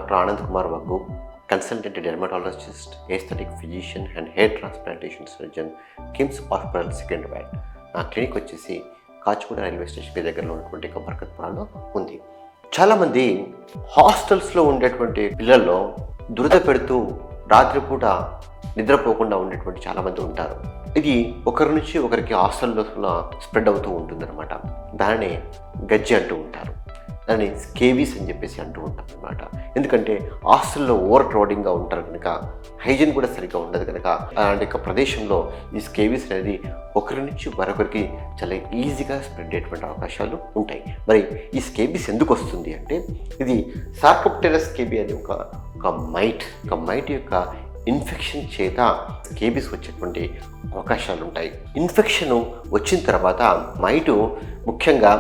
Doctor Anand Kumar Vaggu, consultant dermatologist, aesthetic physician and hair transplantation surgeon, KIMS hospital Secunderabad. నా clinic వచ్చేసి Kachiguda railway స్టేషన్కి దగ్గరలో ఉన్నటువంటి ఒక బర్కత్పురాలో ఉంది. చాలామంది హాస్టల్స్లో ఉండేటువంటి పిల్లల్లో దురద పెడుతూ రాత్రిపూట నిద్రపోకుండా ఉండేటువంటి చాలామంది ఉంటారు. ఇది ఒకరి నుంచి ఒకరికి హాస్టల్లో స్ప్రెడ్ అవుతూ ఉంటుందన్నమాట. దానిని గజ్జి అంటూ ఉంటారు, దాన్ని స్కేబీస్ అని చెప్పేసి అంటూ ఉంటాం అనమాట. ఎందుకంటే హాస్టల్లో ఓవర్ క్రౌడింగ్గా ఉంటారు కనుక, హైజీన్ కూడా సరిగ్గా ఉండదు కనుక అలాంటి ఒక ప్రదేశంలో ఈ స్కేబీస్ అనేది ఒకరి నుంచి మరొకరికి చాలా ఈజీగా స్ప్రెడ్ అయ్యేటువంటి అవకాశాలు ఉంటాయి. మరి ఈ స్కేబీస్ ఎందుకు వస్తుంది అంటే, ఇది సార్కోప్టెరస్ స్కేబీ అనే ఒక మైట్ యొక్క ఇన్ఫెక్షన్ చేత స్కేబీస్ వచ్చేటువంటి అవకాశాలు ఉంటాయి. ఇన్ఫెక్షన్ వచ్చిన తర్వాత మైటు ముఖ్యంగా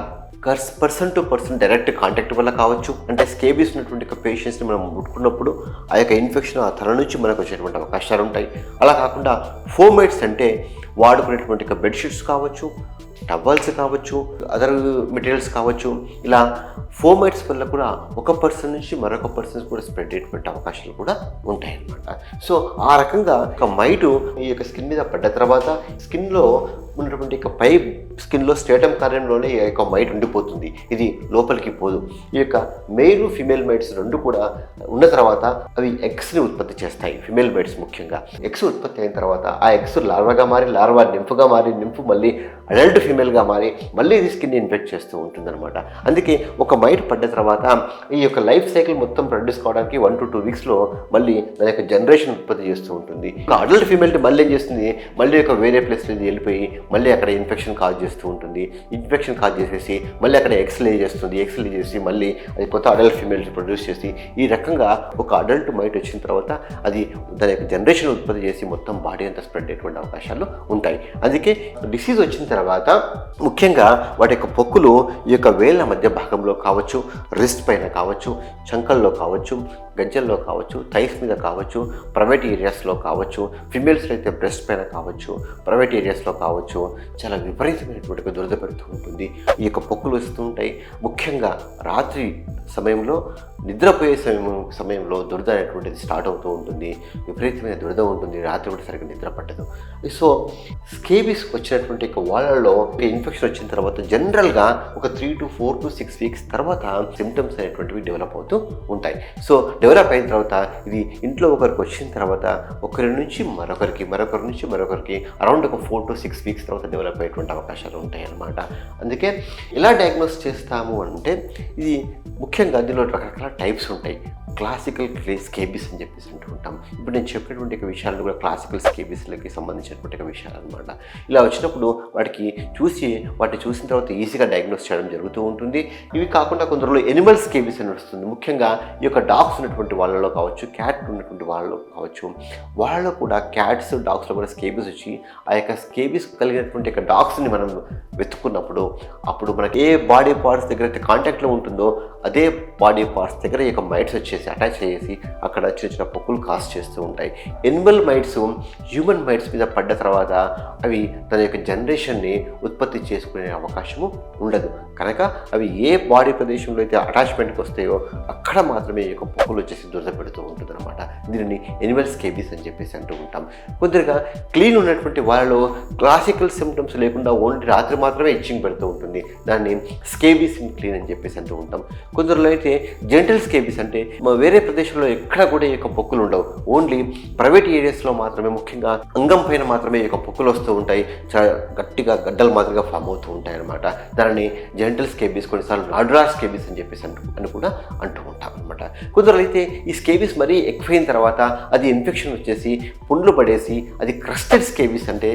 person to person direct contact వల్ల కావచ్చు. అంటే స్కేబీస్ ఉన్నటువంటి పేషెంట్స్ని మనం ముట్టుకున్నప్పుడు ఆ యొక్క ఇన్ఫెక్షన్ ఆ తల నుంచి మనకు వచ్చేటువంటి అవకాశాలు ఉంటాయి. అలా కాకుండా ఫోమైట్స్ అంటే వాడుకునేటువంటి బెడ్షీట్స్ కావచ్చు, టవల్స్ కావచ్చు, అదర్ మెటీరియల్స్ కావచ్చు. ఇలా ఫోమైట్స్ వల్ల కూడా ఒక పర్సన్ నుంచి మరొక పర్సన్ కూడా స్ప్రెడ్ అయ్యేటువంటి అవకాశాలు కూడా ఉంటాయి అన్నమాట. సో ఆ రకంగా ఒక మైటు ఈ యొక్క స్కిన్ మీద పడ్డ తర్వాత స్కిన్లో ఉన్నటువంటి పై స్కిన్లో స్టేటమ్ కార్యంలోనే ఈ యొక్క మైట్ ఉండిపోతుంది. ఇది లోపలికి పోదు. ఈ యొక్క మెయిల్ ఫిమేల్ మైట్స్ రెండు కూడా ఉన్న తర్వాత అవి ఎగ్స్ని ఉత్పత్తి చేస్తాయి. ఫిమేల్ మైట్స్ ముఖ్యంగా ఎగ్స్ ఉత్పత్తి అయిన తర్వాత ఆ ఎగ్స్ లార్వాగా మారి, లార్వా నింపుగా మారి, నింపు మళ్ళీ అడల్ట్ ఫిమేల్గా మారి మళ్ళీ ఇది స్కిన్ ఇన్ఫెక్ట్ చేస్తూ ఉంటుందన్నమాట. అందుకే ఒక మైట్ పడ్డ తర్వాత ఈ యొక్క లైఫ్ సైకిల్ మొత్తం ప్రొడ్యూస్ కావడానికి 1 to 2 వీక్స్లో మళ్ళీ దాని యొక్క జనరేషన్ ఉత్పత్తి చేస్తూ ఉంటుంది. ఒక అడల్ట్ ఫిమేల్ మళ్ళీ ఏం చేస్తుంది, మళ్ళీ ఒక వేరే ప్లేస్లో వెళ్ళిపోయి మళ్ళీ అక్కడ ఇన్ఫెక్షన్ కాజ్ చేస్తూ ఉంటుంది. ఇన్ఫెక్షన్ కాజ్ చేసేసి మళ్ళీ అక్కడ ఎక్స్లే చేసి మళ్ళీ అది కొత్త అడల్ట్ ఫిమేల్స్ ప్రొడ్యూస్ చేసి ఈ రకంగా ఒక అడల్ట్ మైట్ వచ్చిన తర్వాత అది దాని యొక్క జనరేషన్ ఉత్పత్తి చేసి మొత్తం బాడీ అంతా స్ప్రెడ్ అయ్యేటువంటి అవకాశాలు ఉంటాయి. అందుకే డిసీజ్ వచ్చిన తర్వాత ముఖ్యంగా వాటి యొక్క పొక్కులు ఈ యొక్క వేళ్ళ మధ్య భాగంలో కావచ్చు, రిస్ట్ పైన కావచ్చు, చంకల్లో కావచ్చు, గజ్జల్లో కావచ్చు, థైస్ మీద కావచ్చు, ప్రైవేట్ ఏరియాస్లో కావచ్చు, ఫిమేల్స్లో అయితే బ్రెస్ట్ పైన కావచ్చు, ప్రైవేట్ ఏరియాస్లో కావచ్చు, చాలా విపరీతమైనటువంటి దురద పెడుతూ ఉంటుంది. ఈ యొక్క పొక్కులు వస్తూ ఉంటాయి. ముఖ్యంగా రాత్రి సమయంలో నిద్రపోయే సమయంలో దురద అనేటువంటిది స్టార్ట్ అవుతూ ఉంటుంది. విపరీతమైన దురద ఉంటుంది. రాత్రి కూడా సరిగ్గా నిద్ర పట్టదు. సో స్కేబీస్ వచ్చినటువంటి వాళ్ళలో ఇన్ఫెక్షన్ వచ్చిన తర్వాత జనరల్గా ఒక 3 to 4 to 6 వీక్స్ తర్వాత సిమ్టమ్స్ అనేటువంటివి డెవలప్ అవుతూ ఉంటాయి. సో డెవలప్ అయిన తర్వాత ఇది ఇంట్లో ఒకరికి వచ్చిన తర్వాత ఒకరి నుంచి మరొకరికి అరౌండ్ ఒక 4 to 6 వీక్స్ తర్వాత డెవలప్ అయ్యేటువంటి అవకాశాలు ఉంటాయి అన్నమాట. అందుకే ఎలా డయాగ్నోస్ చేస్తాము అంటే, ఇది ముఖ్యంగా దీనిలో రకరకాల టైప్స్ ఉంటాయి. క్లాసికల్ స్కేబీస్ అని చెప్పేసి అంటూ ఉంటాం. ఇప్పుడు నేను చెప్పినటువంటి విషయాలు కూడా క్లాసికల్ స్కేబీస్లకి సంబంధించినటువంటి విషయాలు అనమాట. ఇలా వచ్చినప్పుడు వాటిని చూసిన తర్వాత ఈజీగా డయాగ్నోస్ చేయడం జరుగుతూ ఉంటుంది. ఇవి కాకుండా కొందరిలో ఎనిమల్ స్కేబీస్ అని వస్తుంది. ముఖ్యంగా ఈ యొక్క డాగ్స్ ఉన్నటువంటి వాళ్ళలో కావచ్చు, క్యాట్ ఉన్నటువంటి వాళ్ళలో కావచ్చు, వాళ్ళలో కూడా క్యాట్స్, డాగ్స్లో కూడా స్కేబీస్ వచ్చి ఆ యొక్క స్కేబీస్ కలిగినటువంటి యొక్క డాగ్స్ని మనం వెతుక్కున్నప్పుడు అప్పుడు మనకి ఏ బాడీ పార్ట్స్ దగ్గర అయితే కాంటాక్ట్లో ఉంటుందో అదే బాడీ పార్ట్స్ దగ్గర ఈ యొక్క మైట్స్ వచ్చేసి అటాచ్ చేసి అక్కడ చిన్న చిన్న పొక్కులు కాజ్ చేస్తూ ఉంటాయి. ఎనిమల్ మైట్స్ హ్యూమన్ మైట్స్ మీద పడ్డ తర్వాత అవి తన యొక్క జనరేషన్ని ఉత్పత్తి చేసుకునే అవకాశము ఉండదు కనుక అవి ఏ బాడీ ప్రదేశంలో అయితే అటాచ్మెంట్కి వస్తాయో అక్కడ మాత్రమే ఈ యొక్క పొక్కులు వచ్చేసి దురద పెడుతూ ఉంటుంది అనమాట. దీనిని ఎనిమల్ స్కేబీస్ అని చెప్పేసి అంటూ ఉంటాం. కొందరుగా క్లీన్ ఉన్నటువంటి వాళ్ళలో క్లాసికల్ సిమ్టమ్స్ లేకుండా ఓన్లీ రాత్రి మాత్రమే ఇచ్చింగ్ పెడుతూ ఉంటుంది. దాన్ని స్కేబీస్ ఇన్ క్లీన్ అని చెప్పేసి అంటూ ఉంటాం. కొందరిలో అయితే జెంటల్ స్కేబీస్ అంటే వేరే ప్రదేశంలో ఎక్కడ కూడా ఈ యొక్క పొక్కులు ఉండవు. ఓన్లీ ప్రైవేట్ ఏరియాస్లో మాత్రమే, ముఖ్యంగా అంగం పైన మాత్రమే ఈ యొక్క పొక్కులు వస్తూ ఉంటాయి. చాలా గట్టిగా గడ్డలు మాదిరిగా ఫామ్ అవుతూ ఉంటాయి అనమాట. దానిని జెంటల్ స్కేబీస్, కొన్నిసార్లు నాడులార్ స్కేబీస్ అని చెప్పేసి అని కూడా అంటూ ఉంటాం అనమాట. కొందరు అయితే ఈ స్కేబీస్ మరీ ఎక్కువైన తర్వాత అది ఇన్ఫెక్షన్ వచ్చేసి పుండ్లు పడేసి అది క్రస్టెడ్ స్కేబీస్ అంటే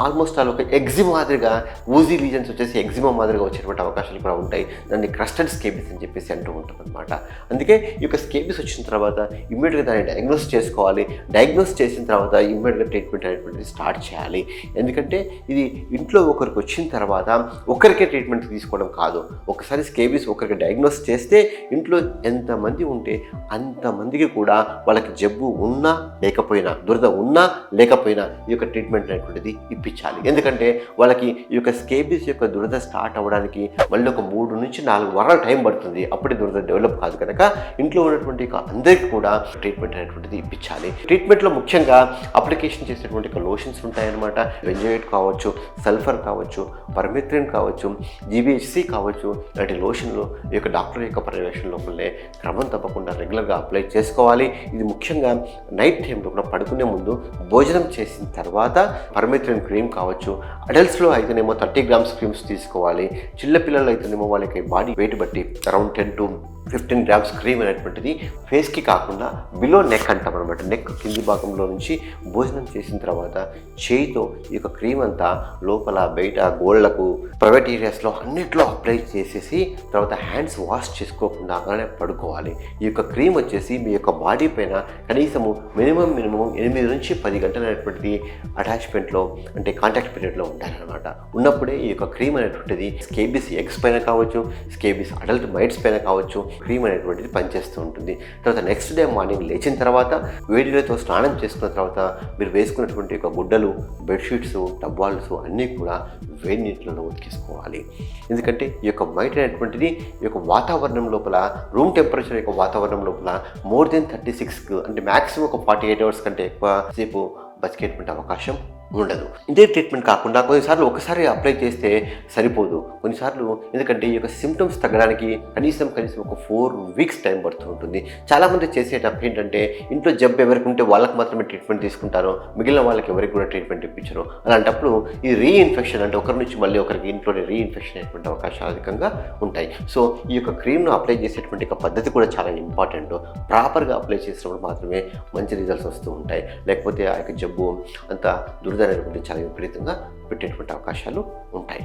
ఆల్మోస్ట్ అలా ఒక ఎగ్జిమా మాదిరిగా ఊజీ లీజన్స్ వచ్చేసి ఎగ్జిమా మాదిరిగా వచ్చేటువంటి అవకాశాలు కూడా ఉంటాయి. దాన్ని క్రస్టెడ్ స్కేబీస్ అని చెప్పేసి అంటూ ఉంటాం అనమాట. అందుకే ఈ యొక్క స్కేబీస్ వచ్చిన తర్వాత ఇమ్మీడియట్గా దాన్ని డయాగ్నోస్ చేసుకోవాలి. డయాగ్నోస్ చేసిన తర్వాత ఇమ్మీడియట్గా ట్రీట్మెంట్ అనేటువంటిది స్టార్ట్ చేయాలి. ఎందుకంటే ఇది ఇంట్లో ఒకరికి వచ్చిన తర్వాత ఒకరికే ట్రీట్మెంట్ తీసుకోవడం కాదు. ఒకసారి స్కేబీస్ ఒకరికి డయాగ్నోస్ చేస్తే ఇంట్లో ఎంతమంది ఉంటే అంతమందికి కూడా వాళ్ళకి జబ్బు ఉన్నా లేకపోయినా, దురద ఉన్నా లేకపోయినా ఈ యొక్క ట్రీట్మెంట్ అనేటువంటిది ఇప్పించాలి. ఎందుకంటే వాళ్ళకి ఈ యొక్క స్కేబీస్ యొక్క దురద స్టార్ట్ అవ్వడానికి మళ్ళీ ఒక 3 నుంచి 4 వారాల టైం పడుతుంది. అప్పుడే దురద డెవలప్ కాదు కనుక ఇంట్లో ఉన్నటువంటి అందరికీ కూడా ట్రీట్మెంట్ అనేటువంటిది ఇప్పించాలి. ట్రీట్మెంట్లో ముఖ్యంగా అప్లికేషన్ చేసేటువంటి లోషన్స్ ఉంటాయన్నమాట. బెంజోయేట్ కావచ్చు, సల్ఫర్ కావచ్చు, పర్మిథ్రిన్ కావచ్చు, జీబీహెచ్సి కావచ్చు, ఇలాంటి లోషన్లు ఈ యొక్క డాక్టర్ యొక్క పర్యవేక్షణ లోపలనే క్రమం తప్పకుండా రెగ్యులర్గా అప్లై చేసుకోవాలి. ఇది ముఖ్యంగా నైట్ టైంలో కూడా పడుకునే ముందు భోజనం చేసిన తర్వాత పర్మిథ్రిన్ క్రీమ్ కావచ్చు. అడల్ట్స్లో అయితేనేమో 30 grams క్రీమ్స్ తీసుకోవాలి. చిన్నపిల్లలు అయితేనేమో వాళ్ళకి బాడీ వెయిట్ బట్టి అరౌండ్ 10 to 15 grams క్రీమ్ అనేటువంటిది ఫేస్కి కాకుండా బిలో నెక్ అంటాం అనమాట. నెక్ కింది భాగంలో నుంచి భోజనం చేసిన తర్వాత చేయితో ఈ యొక్క క్రీమ్ అంతా లోపల బయట గోళ్లకు ప్రైవేట్ ఏరియాస్లో అన్నిట్లో అప్లై చేసేసి తర్వాత హ్యాండ్స్ వాష్ చేసుకోకుండా అలానే పడుకోవాలి. ఈ యొక్క క్రీమ్ వచ్చేసి మీ యొక్క బాడీ పైన కనీసము మినిమం 8 నుంచి 10 గంటలు అనేటువంటిది అటాచ్మెంట్లో అంటే కాంటాక్ట్ పీరియడ్లో ఉండాలన్నమాట. ఉన్నప్పుడే ఈ యొక్క క్రీమ్ అనేటువంటిది స్కేబిస్ ఎగ్స్ పైన కావచ్చు, స్కేబిస్ అడల్ట్ మైట్స్ పైన కావచ్చు క్రీమ్ అనేటువంటిది పనిచేస్తూ ఉంటుంది. తర్వాత నెక్స్ట్ డే మార్నింగ్ లేచిన తర్వాత వేడితో స్నానం చేసుకున్న తర్వాత మీరు వేసుకున్నటువంటి ఒక గుడ్డలు, బెడ్షీట్స్, టబ్బాల్స్ అన్నీ కూడా వేడి నీటిలో ఉతికేసుకోవాలి. ఎందుకంటే ఈ యొక్క మైట్ అనేటువంటిది ఈ యొక్క వాతావరణం లోపల రూమ్ టెంపరేచర్ యొక్క వాతావరణం లోపల మోర్ దెన్ 36 అంటే మ్యాక్సిమం ఒక 48 hours కంటే ఎక్కువ సేపు బతికేటువంటి అవకాశం ఉండదు. ఇదే ట్రీట్మెంట్ కాకుండా కొన్నిసార్లు ఒకసారి అప్లై చేస్తే సరిపోదు. కొన్నిసార్లు ఎందుకంటే ఈ యొక్క సిమ్టమ్స్ తగ్గడానికి కనీసం ఒక 4 weeks టైం పడుతూ ఉంటుంది. చాలామంది చేసేటప్పుడు ఏంటంటే ఇంట్లో జబ్బు ఎవరికి ఉంటే వాళ్ళకి మాత్రమే ట్రీట్మెంట్ తీసుకుంటారు, మిగిలిన వాళ్ళకి ఎవరికి కూడా ట్రీట్మెంట్ ఇప్పించరు. అలాంటప్పుడు ఈ రీఇన్ఫెక్షన్ అంటే ఒకరి నుంచి మళ్ళీ ఒకరికి ఇంట్లోనే రీఇన్ఫెక్షన్ అయ్యేటువంటి అవకాశాలు అధికంగా ఉంటాయి. సో ఈ యొక్క క్రీమ్ను అప్లై చేసేటువంటి ఒక పద్ధతి కూడా చాలా ఇంపార్టెంట్. ప్రాపర్గా అప్లై చేసినప్పుడు మాత్రమే మంచి రిజల్ట్స్ వస్తూ ఉంటాయి. లేకపోతే ఆ యొక్క జబ్బు అంత దురద అనేటువంటి చాలా విపరీతంగా పెట్టేటువంటి అవకాశాలు ఉంటాయి.